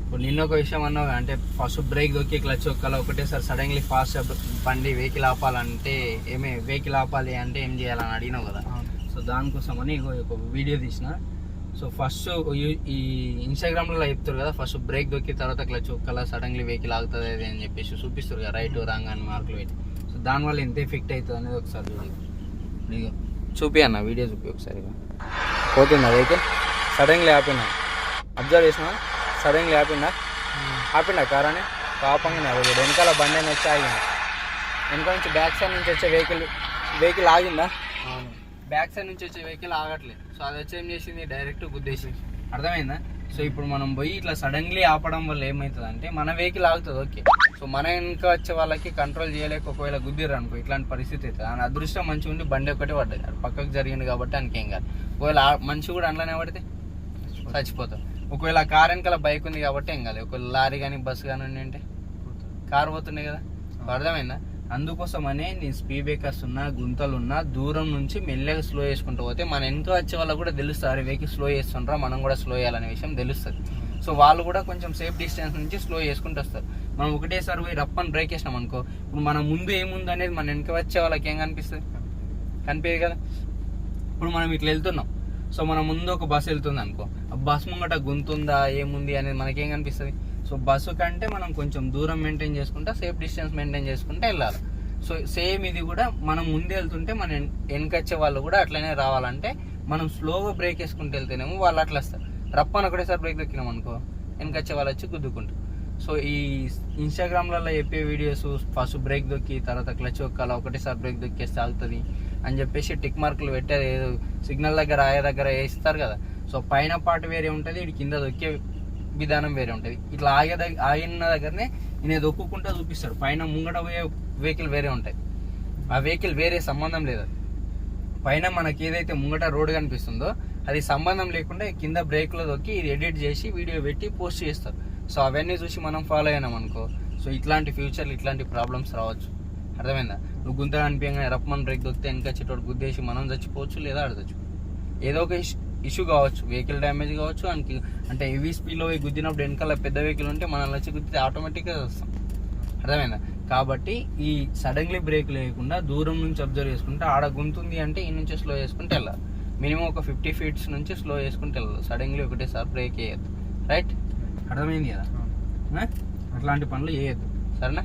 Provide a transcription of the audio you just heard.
ఇప్పుడు నిన్న ఒక విషయం అన్నావు అంటే ఫస్ట్ బ్రేక్ దొక్కి క్లచ్ ఒక్కలా ఒకటేసారి సడన్లీ ఫాస్ట్ బండి వెహికల్ ఆపాలంటే వెహికల్ ఆపాలి అంటే ఏం చేయాలని అడిగినావు కదా. సో దానికోసమని ఒక వీడియో తీసిన. సో ఫస్ట్ ఈ ఇన్స్టాగ్రామ్లో చెప్తారు కదా, ఫస్ట్ బ్రేక్ దొక్కి తర్వాత క్లచ్ ఒక్కలా సడన్లీ వెహికల్ ఆగుతుంది అది అని చెప్పేసి చూపిస్తారు కదా, రైట్ రాంగ్ అని మార్కులు పెట్టి. సో దానివల్ల ఎంత ఎఫెక్ట్ అవుతుంది అనేది ఒకసారి చూడండి. చూపి అన్న వీడియో చూపి ఒకసారి. పోతుందా వెహికల్ సడన్లీ ఆపినా, అబ్జర్వ్ చేసినా సడన్లీ ఆపిండా కార్ అని పాపంగా వెనకాల బండి అని వచ్చి ఆగింది. వెనక నుంచి బ్యాక్ సైడ్ నుంచి వచ్చే వెహికల్ ఆగిందా, బ్యాక్ సైడ్ నుంచి వచ్చే వెహికల్ ఆగట్లేదు. సో అది వచ్చి ఏం చేసింది, డైరెక్ట్ గుద్దేసింది. అర్థమైందా? సో ఇప్పుడు మనం పోయి ఇట్లా సడన్లీ ఆపడం వల్ల ఏమవుతుంది అంటే మన వెహికల్ ఆగుతుంది ఓకే. సో మన వెనక వచ్చే వాళ్ళకి కంట్రోల్ చేయలేక ఒకవేళ గుద్దిర్రు అనుకో ఇట్లాంటి పరిస్థితి అవుతుంది. అని అదృష్టం మంచిగా ఉండి బండి ఒకటి పడ్డది, అది పక్కకు జరిగింది కాబట్టి ఆయనకేం కాదు. ఒకవేళ మనిషి కూడా అందులోనే పడితే చచ్చిపోతాం. ఒకవేళ కార్ వెనకాల బైక్ ఉంది కాబట్టి ఏం కాదు, ఒకవేళ లారీ కానీ బస్సు కానీ ఉంటే కారు పోతుండే కదా. అర్థమైందా? అందుకోసమనే నీ స్పీడ్ బ్రేకర్స్ ఉన్నా గుంతలు ఉన్నా దూరం నుంచి మెల్లగా స్లో చేసుకుంటూ పోతే మన వెనక వచ్చే వాళ్ళకి కూడా తెలుస్తుంది, అరే వెహికల్ స్లో చేస్తుంటారా మనం కూడా స్లో చేయాలనే విషయం తెలుస్తుంది. సో వాళ్ళు కూడా కొంచెం సేఫ్ డిస్టెన్స్ నుంచి స్లో చేసుకుంటూ వస్తారు. మనం ఒకటేసారి పోయి రప్పని బ్రేక్ వేసినాం అనుకో, ఇప్పుడు మన ముందు ఏముంది అనేది మన వెనక వచ్చే వాళ్ళకి ఏం కనిపిస్తుంది, కనిపించదు కదా. ఇప్పుడు మనం ఇట్లా వెళ్తున్నాం, సో మన ముందు ఒక బస్సు వెళ్తుంది అనుకో, ఆ బస్సు ముంగట గుంతుందా ఏముంది అనేది మనకేం కనిపిస్తుంది. సో బస్సు కంటే మనం కొంచెం దూరం మెయింటైన్ చేసుకుంటా సేఫ్ డిస్టెన్స్ మెయింటైన్ చేసుకుంటే వెళ్ళాలి. సో సేమ్ ఇది కూడా మనం ముందు వెళ్తుంటే మన వెనకొచ్చే వాళ్ళు కూడా అట్లనే రావాలంటే మనం స్లోగా బ్రేక్ వేసుకుంటూ వెళ్తేనేమో వాళ్ళు అట్లా వస్తారు. రప్పని ఒకటేసారి బ్రేక్ దొక్కినాం అనుకో వెనకొచ్చే వాళ్ళు వచ్చి గుద్దుకుంటారు. సో ఈ ఇన్స్టాగ్రామ్లలో చెప్పే వీడియోస్ ఫస్ట్ బ్రేక్ దొక్కి తర్వాత క్లచ్ ఒక్కాల ఒకటేసారి బ్రేక్ దొక్కేస్తే ఆగుతుంది అని చెప్పేసి టిక్ మార్కులు పెట్టారు, ఏదో సిగ్నల్ దగ్గర ఆయా దగ్గర వేస్తారు కదా. సో పైన పార్ట్ వేరే ఉంటుంది, ఇటు కింద దొక్కే విధానం వేరే ఉంటుంది. ఇట్లా ఆగిన దగ్గరనే నేను దొక్కుంటా చూపిస్తాడు, పైన ముంగట పోయే వెహికల్ వేరే ఉంటాయి, ఆ వెహికల్ వేరే సంబంధం లేదు. పైన మనకి ఏదైతే ముంగట రోడ్ కనిపిస్తుందో అది సంబంధం లేకుండా కింద బ్రేక్లో దొక్కి ఇది ఎడిట్ చేసి వీడియో పెట్టి పోస్ట్ చేస్తారు. సో అవన్నీ చూసి మనం ఫాలో అయినాం అనుకో, సో ఇట్లాంటి ఫ్యూచర్లో ఇట్లాంటి ప్రాబ్లమ్స్ రావచ్చు. అర్థమైందా? నువ్వు గుంత కనిపించగానే రప్పమని బ్రేక్ దొక్కితే వెనక వచ్చేటోడు గుద్దేసి మనం చచ్చిపోవచ్చు లేదా ఆడ చచ్చిపోవచ్చు. ఏదో ఒక ఇష్యూ కావచ్చు, వెహికల్ డ్యామేజ్ కావచ్చు. అంటే హెవీ స్పీడ్లో గుద్దినప్పుడు వెనకాల పెద్ద వెహికల్ ఉంటే మనల్ని వచ్చి గుద్దితే ఆటోమేటిక్గా వస్తాం. అర్థమైందా? కాబట్టి ఈ సడన్లీ బ్రేక్ లేకుండా దూరం నుంచి అబ్జర్వ్ చేసుకుంటే ఆడ గుంతుంది అంటే ఈ నుంచి స్లో చేసుకుంటే వెళ్ళాలి. మినిమం ఒక 50 feet నుంచి స్లో చేసుకుంటే వెళ్ళాలి. సడన్లీ ఒకటేసారి బ్రేక్ వేయద్దు. రైట్? అర్థమైంది కదా? అట్లాంటి పనులు చేయొద్దు. సరేనా?